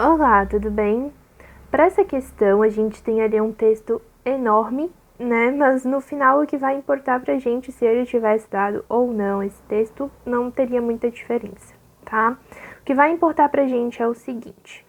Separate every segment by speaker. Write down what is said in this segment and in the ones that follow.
Speaker 1: Olá, tudo bem? Para essa questão, a gente tem ali um texto enorme, né? Mas no final, o que vai importar pra gente, se ele tivesse dado ou não esse texto, não teria muita diferença, tá? O que vai importar pra gente é o seguinte: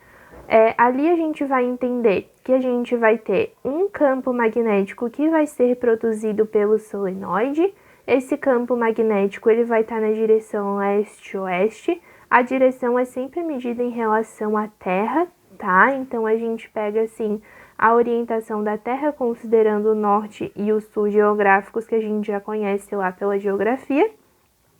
Speaker 1: ali a gente vai entender que a gente vai ter um campo magnético que vai ser produzido pelo solenoide. Esse campo magnético ele vai estar na direção leste-oeste. A direção é sempre medida em relação à Terra, tá? Então a gente pega assim a orientação da Terra considerando o norte e o sul geográficos que a gente já conhece lá pela geografia.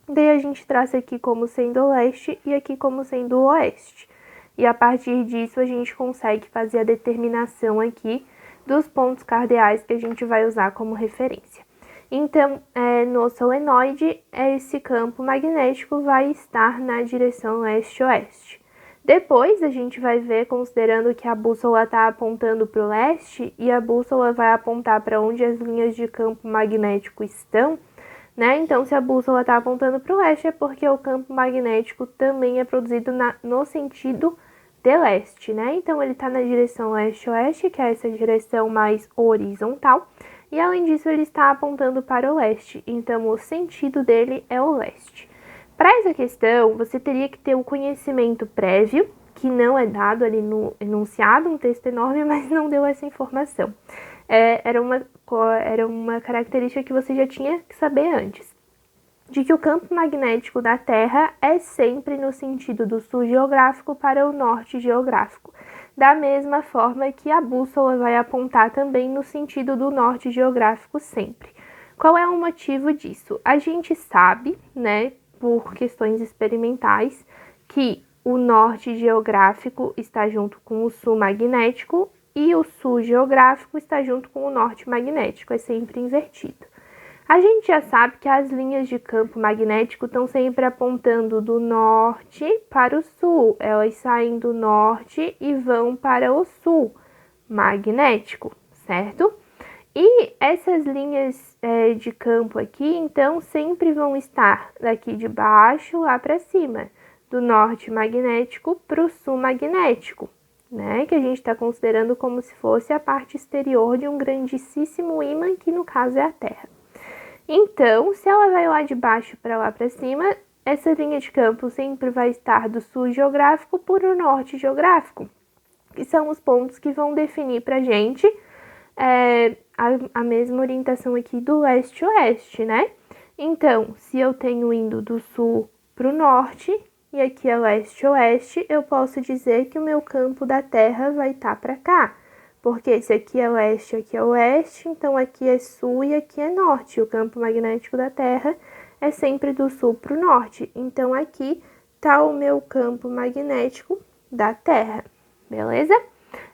Speaker 1: Daí a gente traça aqui como sendo o leste e aqui como sendo o oeste. E a partir disso a gente consegue fazer a determinação aqui dos pontos cardeais que a gente vai usar como referência. Então, no solenoide, esse campo magnético vai estar na direção leste-oeste. Depois a gente vai ver, considerando que a bússola está apontando para o leste e a bússola vai apontar para onde as linhas de campo magnético estão, né? Então, se a bússola está apontando para o leste, é porque o campo magnético também é produzido no sentido de leste, né? Então, ele está na direção leste-oeste, que é essa direção mais horizontal, e além disso, ele está apontando para o leste, então o sentido dele é o leste. Para essa questão, você teria que ter o conhecimento prévio, que não é dado ali no enunciado, um texto enorme, mas não deu essa informação. Era uma característica que você já tinha que saber antes, de que o campo magnético da Terra é sempre no sentido do sul geográfico para o norte geográfico, da mesma forma que a bússola vai apontar também no sentido do norte geográfico sempre. Qual é o motivo disso? A gente sabe, né, por questões experimentais, que o norte geográfico está junto com o sul magnético e o sul geográfico está junto com o norte magnético, é sempre invertido. A gente já sabe que as linhas de campo magnético estão sempre apontando do norte para o sul. Elas saem do norte e vão para o sul magnético, certo? E essas linhas de campo aqui, então, sempre vão estar daqui de baixo lá para cima, do norte magnético para o sul magnético, né? Que a gente está considerando como se fosse a parte exterior de um grandíssimo ímã, que no caso é a Terra. Então, se ela vai lá de baixo para lá para cima, essa linha de campo sempre vai estar do sul geográfico para o norte geográfico, que são os pontos que vão definir para a gente a mesma orientação aqui do leste-oeste, né? Então, se eu tenho indo do sul para o norte e aqui é leste-oeste, eu posso dizer que o meu campo da Terra vai estar para cá. Porque se aqui é leste, aqui é oeste, então aqui é sul e aqui é norte. O campo magnético da Terra é sempre do sul para o norte. Então aqui está o meu campo magnético da Terra, beleza?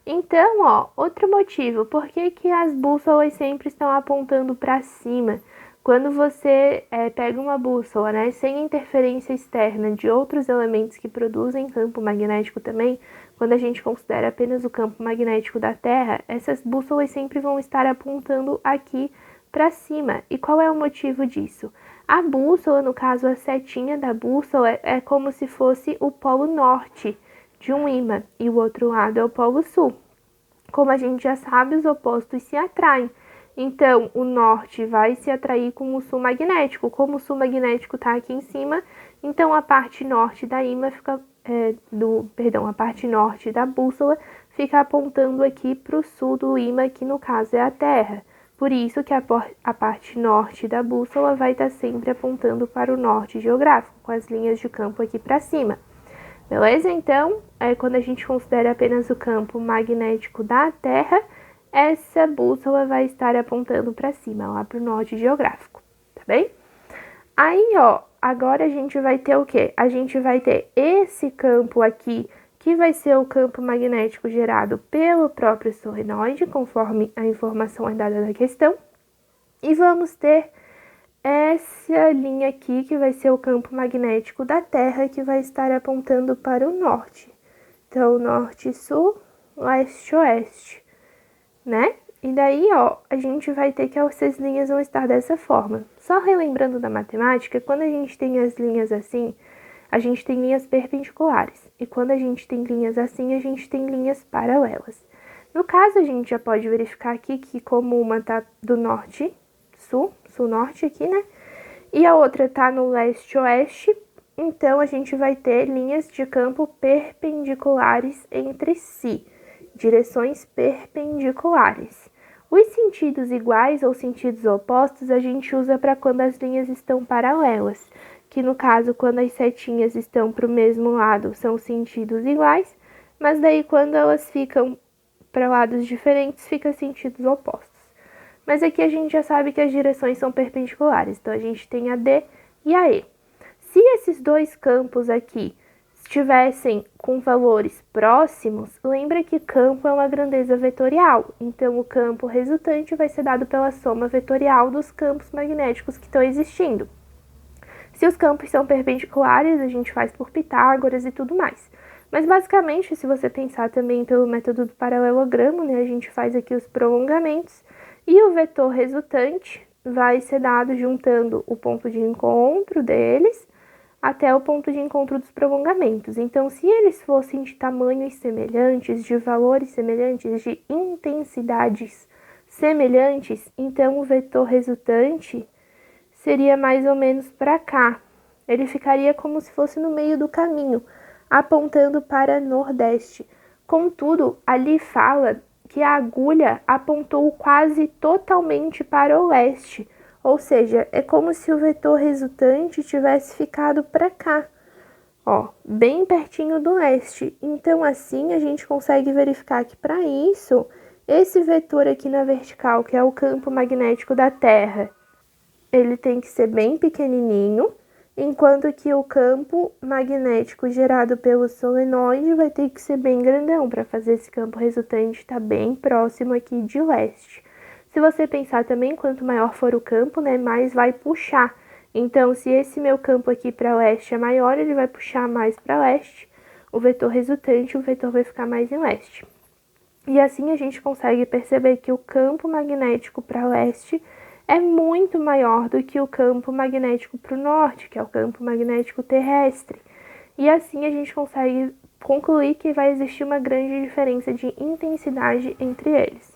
Speaker 1: Então, ó, outro motivo, por que as bússolas sempre estão apontando para cima? Quando você pega uma bússola, né, sem interferência externa de outros elementos que produzem campo magnético também, quando a gente considera apenas o campo magnético da Terra, essas bússolas sempre vão estar apontando aqui para cima. E qual é o motivo disso? A bússola, no caso a setinha da bússola, é como se fosse o polo norte de um ímã e o outro lado é o polo sul. Como a gente já sabe, os opostos se atraem. Então, o norte vai se atrair com o sul magnético. Como o sul magnético está aqui em cima, então a parte norte da ímã fica, a parte norte da bússola fica apontando aqui para o sul do ímã, que no caso é a Terra. Por isso que a parte norte da bússola vai estar sempre apontando para o norte geográfico, com as linhas de campo aqui para cima. Beleza? Então, quando a gente considera apenas o campo magnético da Terra, essa bússola vai estar apontando para cima, lá para o norte geográfico, tá bem? Aí, ó, agora a gente vai ter o quê? A gente vai ter esse campo aqui, que vai ser o campo magnético gerado pelo próprio solenoide, conforme a informação é dada na questão. E vamos ter essa linha aqui, que vai ser o campo magnético da Terra, que vai estar apontando para o norte. Então, norte-sul, leste-oeste, né? E daí, ó, a gente vai ter que essas linhas vão estar dessa forma. Só relembrando da matemática, quando a gente tem as linhas assim, a gente tem linhas perpendiculares. E quando a gente tem linhas assim, a gente tem linhas paralelas. No caso, a gente já pode verificar aqui que como uma tá do norte, sul, sul-norte aqui, né? E a outra tá no leste-oeste, então a gente vai ter linhas de campo perpendiculares entre si, direções perpendiculares. Os sentidos iguais ou sentidos opostos a gente usa para quando as linhas estão paralelas, que no caso, quando as setinhas estão para o mesmo lado, são sentidos iguais, mas daí quando elas ficam para lados diferentes, fica sentidos opostos. Mas aqui a gente já sabe que as direções são perpendiculares, então a gente tem a D e a E. Se esses dois campos aqui estivessem com valores próximos, lembra que campo é uma grandeza vetorial, então o campo resultante vai ser dado pela soma vetorial dos campos magnéticos que estão existindo. Se os campos são perpendiculares, a gente faz por Pitágoras e tudo mais. Mas basicamente, se você pensar também pelo método do paralelogramo, né, a gente faz aqui os prolongamentos e o vetor resultante vai ser dado juntando o ponto de encontro deles até o ponto de encontro dos prolongamentos. Então, se eles fossem de tamanhos semelhantes, de valores semelhantes, de intensidades semelhantes, então o vetor resultante seria mais ou menos para cá. Ele ficaria como se fosse no meio do caminho, apontando para nordeste. Contudo, ali fala que a agulha apontou quase totalmente para o leste, ou seja, é como se o vetor resultante tivesse ficado para cá, ó, bem pertinho do leste. Então, assim, a gente consegue verificar que para isso, esse vetor aqui na vertical, que é o campo magnético da Terra, ele tem que ser bem pequenininho, enquanto que o campo magnético gerado pelo solenoide vai ter que ser bem grandão para fazer esse campo resultante estar bem próximo aqui de leste. Se você pensar também, quanto maior for o campo, né, mais vai puxar. Então, se esse meu campo aqui para leste é maior, ele vai puxar mais para leste. O vetor resultante, o vetor vai ficar mais em leste. E assim a gente consegue perceber que o campo magnético para leste é muito maior do que o campo magnético para o norte, que é o campo magnético terrestre. E assim a gente consegue concluir que vai existir uma grande diferença de intensidade entre eles.